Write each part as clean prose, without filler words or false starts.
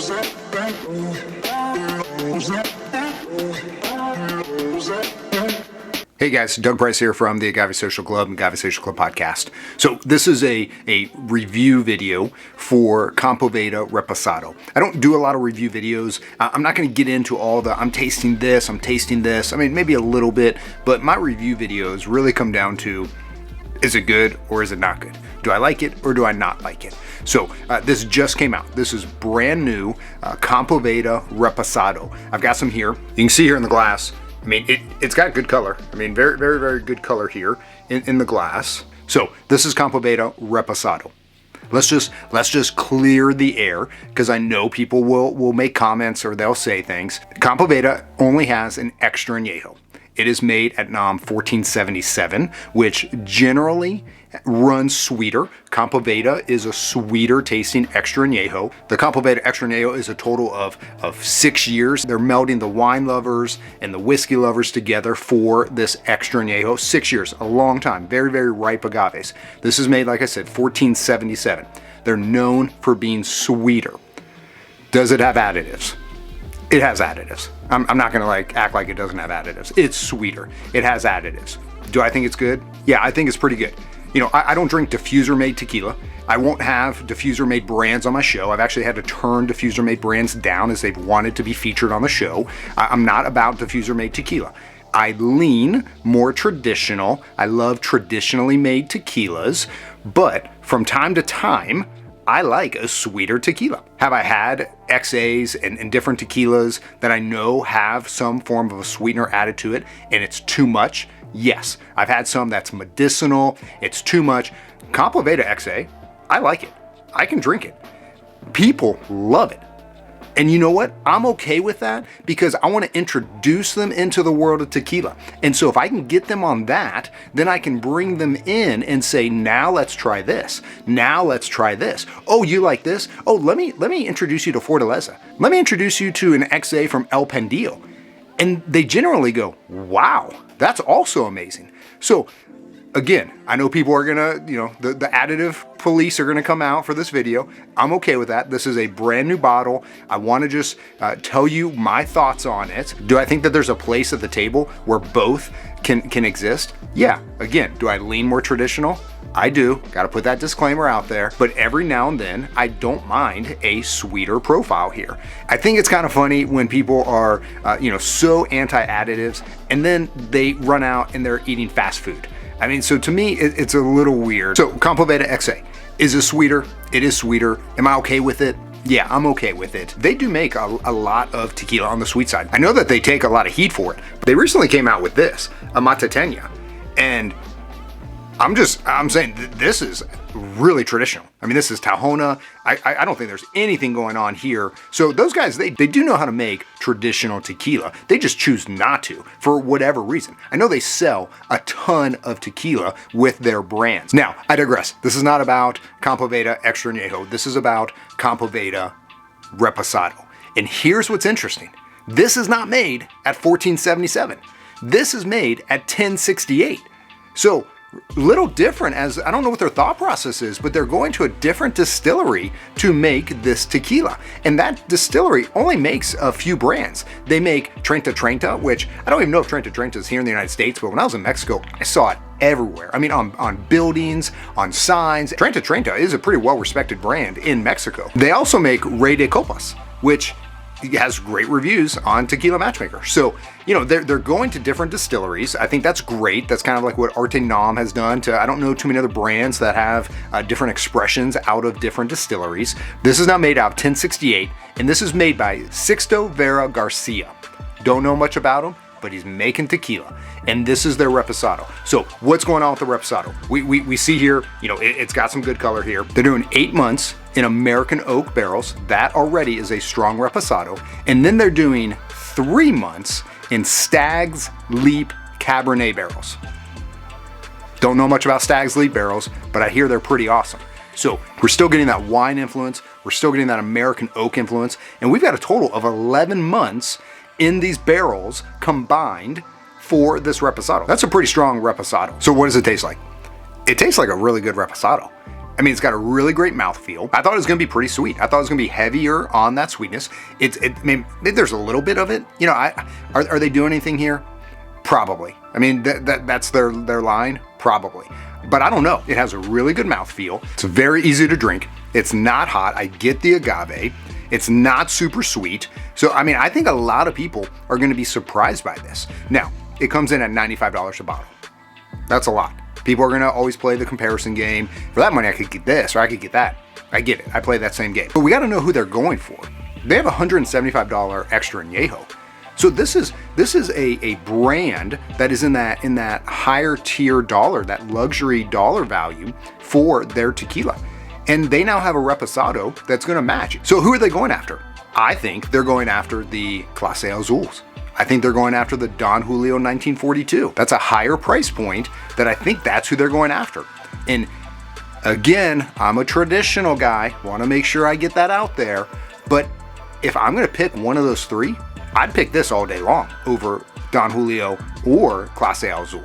Hey guys, Doug Price here from the Agave Social Club and Agave Social Club podcast. So this is a review video for Compoveda Reposado. I don't do a lot of review videos. I'm not going to get into all the I'm tasting this. I mean, maybe a little bit, but my review videos really come down to, is it good or is it not good? Do I like it or do I not like it? So this just came out. This is brand new Compoveda Reposado. I've got some here. You can see here in the glass. I mean, it's got good color. I mean, very, very, very good color here in the glass. So this is Compoveda Reposado. Let's just clear the air because I know people will make comments or they'll say things. Compoveda only has an extra añejo. It is made at NAM 1477, which generally runs sweeter. Compoveda is a sweeter tasting extra añejo. The Compoveda extra añejo is a total of 6 years. They're melding the wine lovers and the whiskey lovers together for this extra añejo. 6 years, a long time. Very, very ripe agaves. This is made, like I said, 1477. They're known for being sweeter. Does it have additives? It has additives. I'm not gonna act like it doesn't have additives. It's sweeter. It has additives. Do I think it's good? Yeah, I think it's pretty good. You know, I don't drink diffuser-made tequila. I won't have diffuser-made brands on my show. I've actually had to turn diffuser-made brands down as they've wanted to be featured on the show. I'm not about diffuser-made tequila. I lean more traditional. I love traditionally made tequilas, but from time to time, I like a sweeter tequila. Have I had XAs and different tequilas that I know have some form of a sweetener added to it and it's too much? Yes. I've had some that's medicinal, it's too much. Compoveda XA, I like it. I can drink it. People love it. And you know what? I'm okay with that because I want to introduce them into the world of tequila. And so if I can get them on that, then I can bring them in and say, now let's try this. Now let's try this. Oh, you like this? Oh, let me introduce you to Fortaleza. Let me introduce you to an XA from El Pendillo. And they generally go, wow, that's also amazing. So again, I know people are gonna, the additive police are gonna come out for this video. I'm okay with that. This is a brand new bottle. I wanna just tell you my thoughts on it. Do I think that there's a place at the table where both can exist? Yeah, again, do I lean more traditional? I do, gotta put that disclaimer out there, but every now and then I don't mind a sweeter profile here. I think it's kind of funny when people are, so anti-additives and then they run out and they're eating fast food. I mean, so to me, it's a little weird. So Compoveda XA, is it sweeter? It is sweeter. Am I okay with it? Yeah, I'm okay with it. They do make a lot of tequila on the sweet side. I know that they take a lot of heat for it. But they recently came out with this, a Matatena, and I'm saying this is really traditional. I mean, this is Tahona. I don't think there's anything going on here. So those guys, they do know how to make traditional tequila. They just choose not to for whatever reason. I know they sell a ton of tequila with their brands. Now, I digress. This is not about Compoveda Extra Añejo. This is about Compoveda Reposado. And here's what's interesting. This is not made at 1477. This is made at 1068. So little different, as I don't know what their thought process is, but they're going to a different distillery to make this tequila. And that distillery only makes a few brands. They make Treinta Treinta, which I don't even know if Treinta Treinta is here in the United States, but when I was in Mexico, I saw it everywhere. I mean, on buildings, on signs. Treinta Treinta is a pretty well-respected brand in Mexico. They also make Rey de Copas, which has great reviews on Tequila Matchmaker. So, they're going to different distilleries. I think that's great. That's kind of like what Arte Nam has done to, I don't know too many other brands that have different expressions out of different distilleries. This is now made out of 1068, and this is made by Sixto Vera Garcia. Don't know much about him, but he's making tequila, and this is their Reposado. So what's going on with the Reposado? We see here, it's got some good color here. They're doing 8 months in American oak barrels. That already is a strong Reposado. And then they're doing 3 months in Stag's Leap Cabernet barrels. Don't know much about Stag's Leap barrels, but I hear they're pretty awesome. So we're still getting that wine influence, we're still getting that American oak influence, and we've got a total of 11 months in these barrels combined for this Reposado. That's a pretty strong Reposado. So what does it taste like? It tastes like a really good Reposado. I mean, it's got a really great mouthfeel. I thought it was going to be pretty sweet. I thought it was going to be heavier on that sweetness. I mean, there's a little bit of it. You know, are they doing anything here? Probably. I mean, that's their line? Probably. But I don't know. It has a really good mouthfeel. It's very easy to drink. It's not hot. I get the agave. It's not super sweet. So, I mean, I think a lot of people are going to be surprised by this. Now, it comes in at $95 a bottle. That's a lot. People are going to always play the comparison game. For that money, I could get this or I could get that. I get it. I play that same game. But we got to know who they're going for. They have $175 extra añejo. So this is a brand that is in that higher tier dollar, that luxury dollar value for their tequila. And they now have a Reposado that's going to match. So who are they going after? I think they're going after the Clase Azules. I think they're going after the Don Julio 1942. That's a higher price point that I think that's who they're going after. And again, I'm a traditional guy, want to make sure I get that out there. But if I'm going to pick one of those three, I'd pick this all day long over Don Julio or Clase Azul.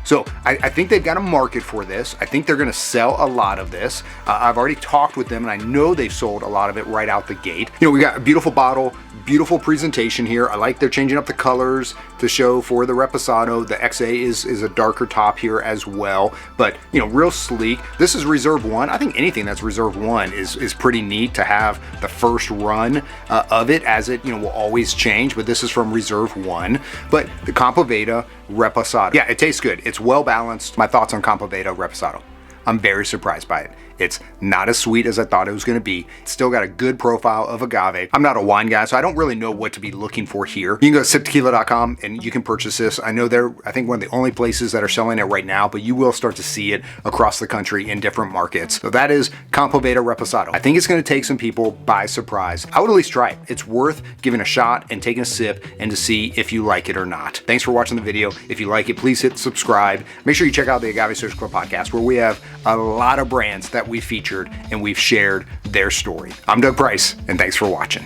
So I think they've got a market for this. I think they're going to sell a lot of this. I've already talked with them and I know they've sold a lot of it right out the gate. You know, we got a beautiful bottle, beautiful presentation here. I like they're changing up the colors to show for the Reposado. The XA is a darker top here as well, but you know, real sleek. This is Reserve 1. I think anything that's Reserve 1 is pretty neat to have the first run of it, as it, you know, will always change, but this is from Reserve 1. But the Compoveda Reposado. Yeah, it tastes good. It's well balanced. My thoughts on Compoveda Reposado. I'm very surprised by it. It's not as sweet as I thought it was going to be. It's still got a good profile of agave. I'm not a wine guy, so I don't really know what to be looking for here. You can go to siptequila.com and you can purchase this. I know they're, I think, one of the only places that are selling it right now, but you will start to see it across the country in different markets. So that is Compoveda Reposado. I think it's going to take some people by surprise. I would at least try it. It's worth giving a shot and taking a sip and to see if you like it or not. Thanks for watching the video. If you like it, please hit subscribe. Make sure you check out the Agave Social Club podcast, where we have a lot of brands that we featured and we've shared their story. I'm Doug Price, and thanks for watching.